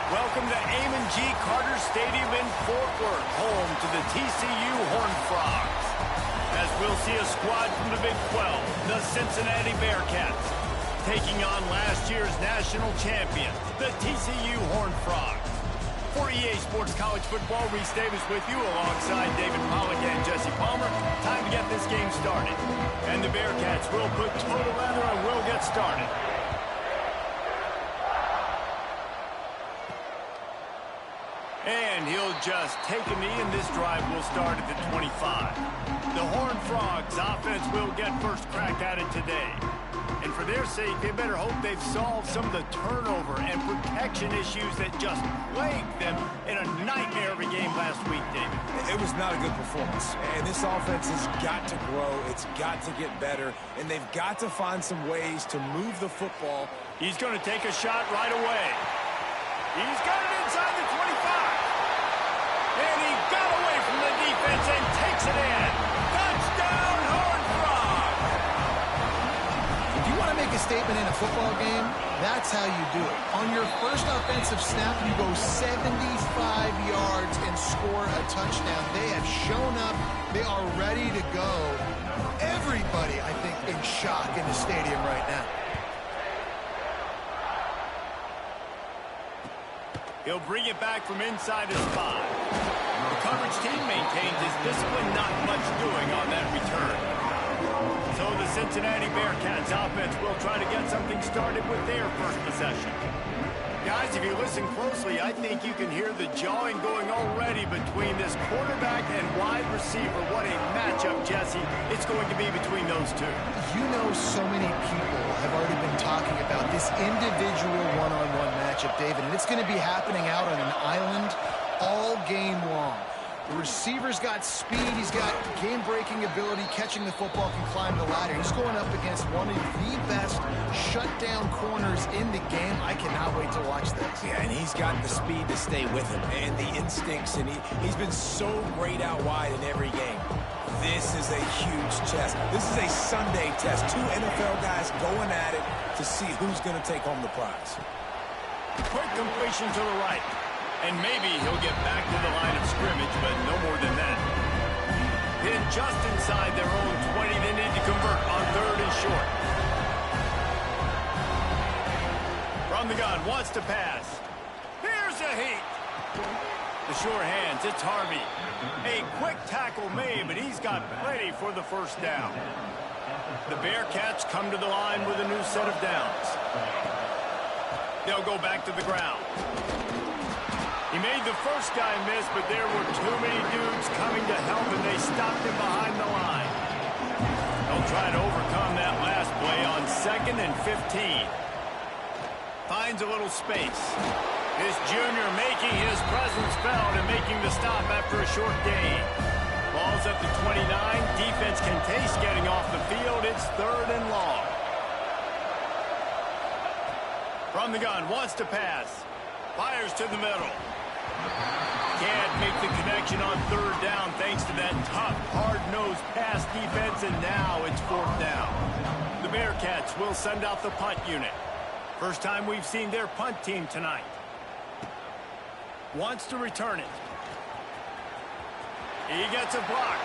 Welcome to Amon G. Carter Stadium in Fort Worth, home to the TCU Horned Frogs. As we'll see a squad from the Big 12, the Cincinnati Bearcats, taking on last year's national champions, the TCU Horned Frogs. For EA Sports College Football, Reese Davis with you alongside David Pollack and Jesse Palmer. Time to get this game started. And the Bearcats will put total leather and will get started. And he'll just take a knee, and this drive will start at the 25. The Horned Frogs offense will get first crack at it today. And for their sake, they better hope they've solved some of the turnover and protection issues that just plagued them in a nightmare of a game last week, David. It was not a good performance. And this offense has got to grow. It's got to get better. And they've got to find some ways to move the football. He's going to take a shot right away. He's got it inside the 25. And he got away from the defense and takes it in. Touchdown, Horned Frogs! If you want to make a statement in a football game, that's how you do it. On your first offensive snap, you go 75 yards and score a touchdown. They have shown up. They are ready to go. Everybody, I think, in shock in the stadium right now. He'll bring it back from inside his 5. The coverage team maintains his discipline, not much doing on that return. So the Cincinnati Bearcats offense will try to get something started with their first possession. Guys, if you listen closely, I think you can hear the jawing going already between this quarterback and wide receiver. What a matchup, Jesse, it's going to be between those two. You know, so many people have already been talking about this individual one-on-one matchup, David, and it's going to be happening out on an island all game long. The receiver's got speed, he's got game-breaking ability, catching the football, can climb the ladder. He's going up against one of the best shutdown corners in the game. I cannot wait to watch this. Yeah, and he's got the speed to stay with him and the instincts, and he's been so great out wide in every game. This is a huge test. This is a Sunday test. Two NFL guys going at it to see who's going to take home the prize. Quick completion to the right. And maybe he'll get back to the line of scrimmage, but no more than that. Then just inside their own 20, they need to convert on 3rd and short. From the gun, wants to pass. Here's a heat. The sure hands, it's Harvey. A quick tackle made, but he's got plenty for the first down. The Bearcats come to the line with a new set of downs. They'll go back to the ground. He made the first guy miss, but there were too many dudes coming to help, and they stopped him behind the line. They'll try to overcome that last play on 2nd and 15. Finds a little space. This junior making his presence felt and making the stop after a short gain. Ball's at the 29. Defense can taste getting off the field. It's 3rd and long. From the gun, wants to pass. Fires to the middle. Can't make the connection on 3rd down thanks to that tough, hard-nosed pass defense, and now it's 4th down. The Bearcats will send out the punt unit. First time we've seen their punt team tonight. Wants to return it. He gets a block.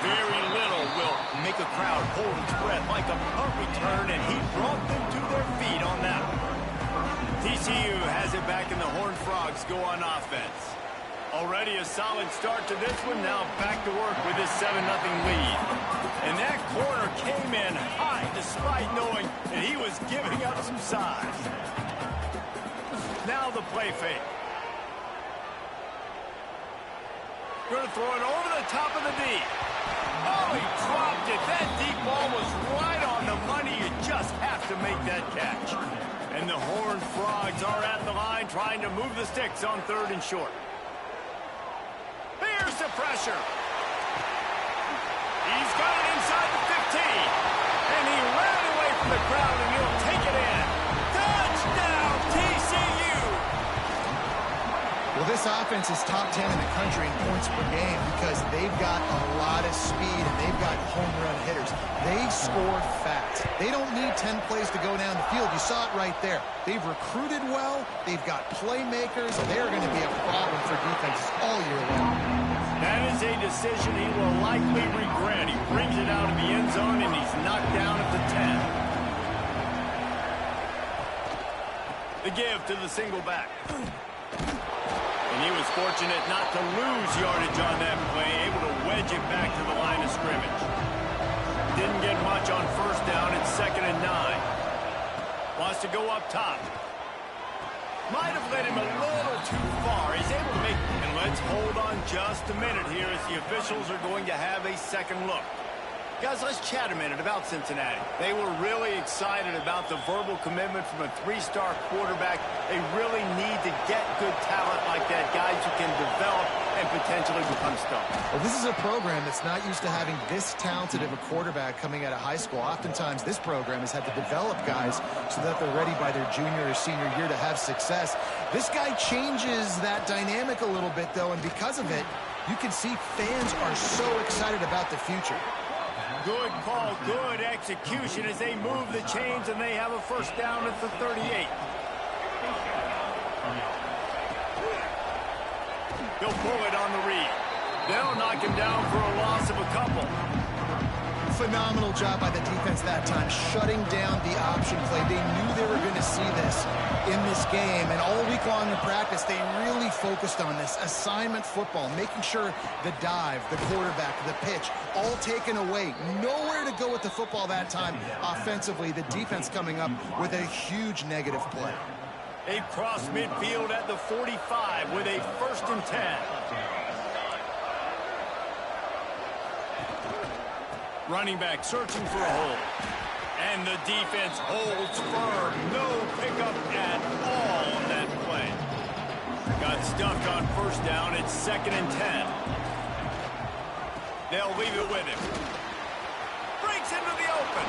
Very little will make a crowd hold its breath like a punt return, and he brought them to their feet on that one. TCU has it back, and the Horned Frogs go on offense. Already a solid start to this one. Now back to work with this 7-0 lead. And that corner came in high despite knowing that he was giving up some size. Now the play fake. Going to throw it over the top of the deep. Oh, he dropped it. That deep ball was right on the money. You just have to make that catch. And the Horned Frogs are at the line trying to move the sticks on 3rd and short. Here's the pressure. He's got it inside the 15. And he ran away from the crowd, and he'll take it in. Touchdown, TCU! Well, this offense is top 10 in the country in points per game because they've got a lot of speed and they've got home run hitters. They score fast. They don't need 10 plays to go down the field. You saw it right there. They've recruited well. They've got playmakers. They're going to be a problem for defenses all year long. That is a decision he will likely regret. He brings it out of the end zone and he's knocked down at the 10. The give to the single back. And he was fortunate not to lose yardage on that play, able to wedge it back to the line of scrimmage. Didn't get much on first down. It's 2nd and 9. Wants to go up top. Might have led him a little too far. He's able to make it. And let's hold on just a minute here as the officials are going to have a second look. Guys, let's chat a minute about Cincinnati. They were really excited about the verbal commitment from a 3-star quarterback. They really need to get good talent like that, guys who can develop and potentially become stars. Well, this is a program that's not used to having this talented of a quarterback coming out of high school. Oftentimes, this program has had to develop guys so that they're ready by their junior or senior year to have success. This guy changes that dynamic a little bit, though, and because of it, you can see fans are so excited about the future. Good call, good execution as they move the chains and they have a first down at the 38. He'll pull it on the read. They'll knock him down for a loss of a couple. Phenomenal job by the defense that time, shutting down the option play. They knew they were going to see this in this game, and all week long in practice, they really focused on this assignment football, making sure the dive, the quarterback, the pitch, all taken away. Nowhere to go with the football that time offensively. The defense coming up with a huge negative play. They cross midfield at the 45 with a 1st and 10. Running back searching for a hole. And the defense holds firm. No pickup at all on that play. Got stuffed on first down. It's 2nd and 10. They'll leave it with him. Breaks into the open.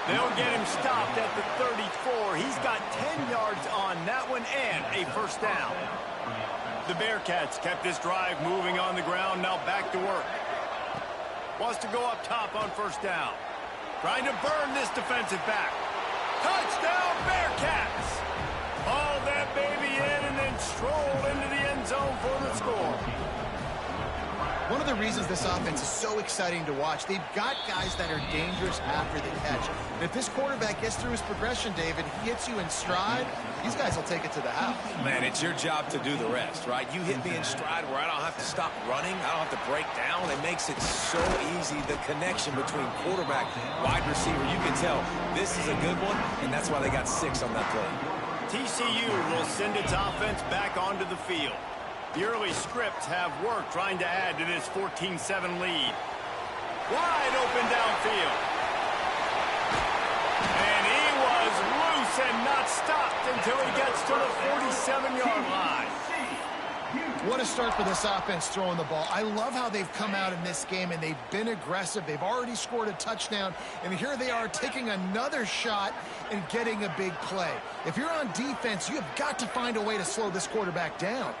They'll get him stopped at the 34. He's got 10 yards on that one and a first down. The Bearcats kept this drive moving on the ground. Now back to work. Wants to go up top on first down. Trying to burn this defensive back. Touchdown, Bearcats! Haul that baby in and then stroll into the end zone for the score. One of the reasons this offense is so exciting to watch, they've got guys that are dangerous after the catch. And if this quarterback gets through his progression, David, he hits you in stride, these guys will take it to the house. Man, it's your job to do the rest, right? You hit me in stride where I don't have to stop running. I don't have to break down. It makes it so easy. The connection between quarterback, wide receiver, you can tell this is a good one, and that's why they got 6 on that play. TCU will send its offense back onto the field. The early scripts have worked trying to add to this 14-7 lead. Wide open downfield. And he was loose and not stopped until he gets to the 47-yard line. What a start for this offense throwing the ball. I love how they've come out in this game and they've been aggressive. They've already scored a touchdown, and here they are taking another shot and getting a big play. If you're on defense, you have got to find a way to slow this quarterback down.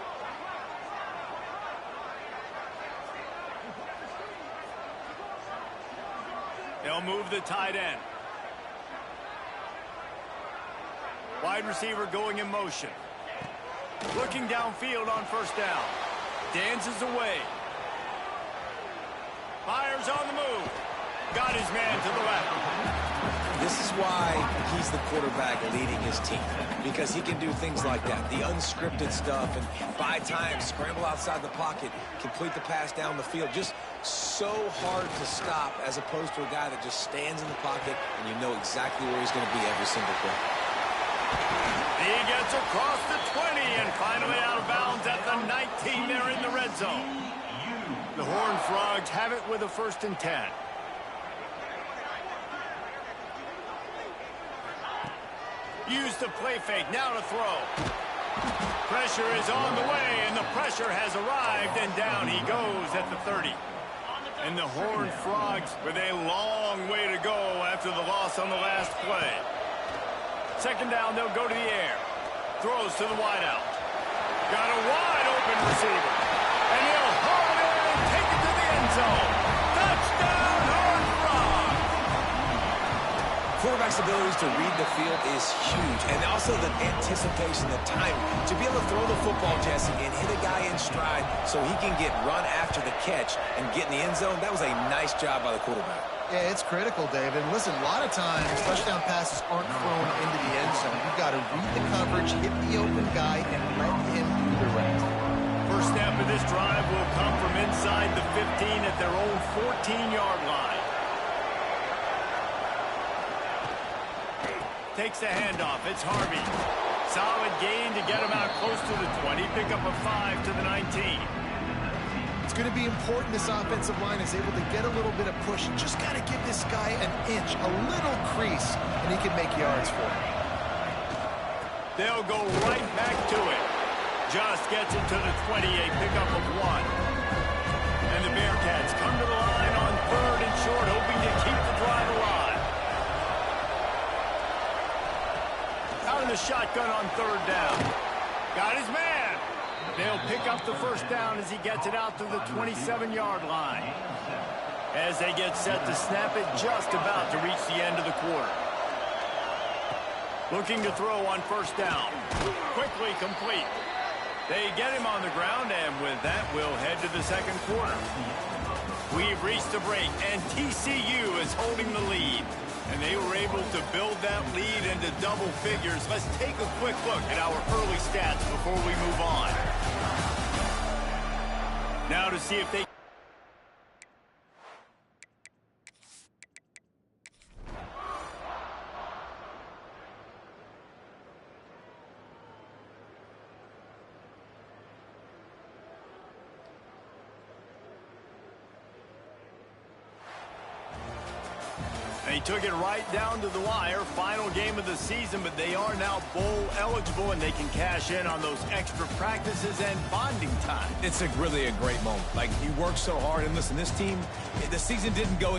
They'll move the tight end. Wide receiver going in motion. Looking downfield on first down. Dances away. Fires on the move. Got his man to the left. This is why he's the quarterback leading his team, because he can do things like that, the unscripted stuff, and buy time, scramble outside the pocket, complete the pass down the field. Just so hard to stop as opposed to a guy that just stands in the pocket and you know exactly where he's going to be every single play. He gets across the 20 and finally out of bounds at the 19. They're in the red zone. The Horned Frogs have it with a 1st and 10. Use the play fake, now to throw. Pressure is on the way, and the pressure has arrived, and down he goes at the 30. And the Horned Frogs with a long way to go after the loss on the last play. 2nd down, they'll go to the air. Throws to the wideout. Got a wide open receiver. And he'll haul it in and take it to the end zone. Touchdown, Hard Rock! Quarterback's abilities to read the field is huge. And also the anticipation, the timing. To be able to throw the football, Jesse, and hit a guy in stride so he can get run after the catch and get in the end zone, that was a nice job by the quarterback. Yeah, it's critical, David. And listen, a lot of times touchdown passes aren't thrown into the end zone. You've got to read the coverage, hit the open guy, and let him do the rest. First snap of this drive will come from inside the 15 at their own 14-yard line. Takes the handoff. It's Harvey. Solid gain to get him out close to the 20. Pick up a 5 to the 19. It's going to be important this offensive line is able to get a little bit of push. Just got to give this guy an inch, a little crease, and he can make yards for it. They'll go right back to it. Just gets it to the 28, pickup of 1. And the Bearcats come to the line on 3rd and short, hoping to keep the drive alive. Out of the shotgun on 3rd down. Got his man. They'll pick up the first down as he gets it out to the 27-yard line. As they get set to snap it, just about to reach the end of the quarter. Looking to throw on first down. Quickly complete. They get him on the ground, and with that, we'll head to the second quarter. We've reached the break, and TCU is holding the lead. And they were able to build that lead into double figures. Let's take a quick look at our early stats before we move on. Now to see if they... They took it right down to the wire. Final game of the season, but they are now bowl eligible, and they can cash in on those extra practices and bonding time. It's really a great moment. Like, you work so hard, and listen, this team, the season didn't go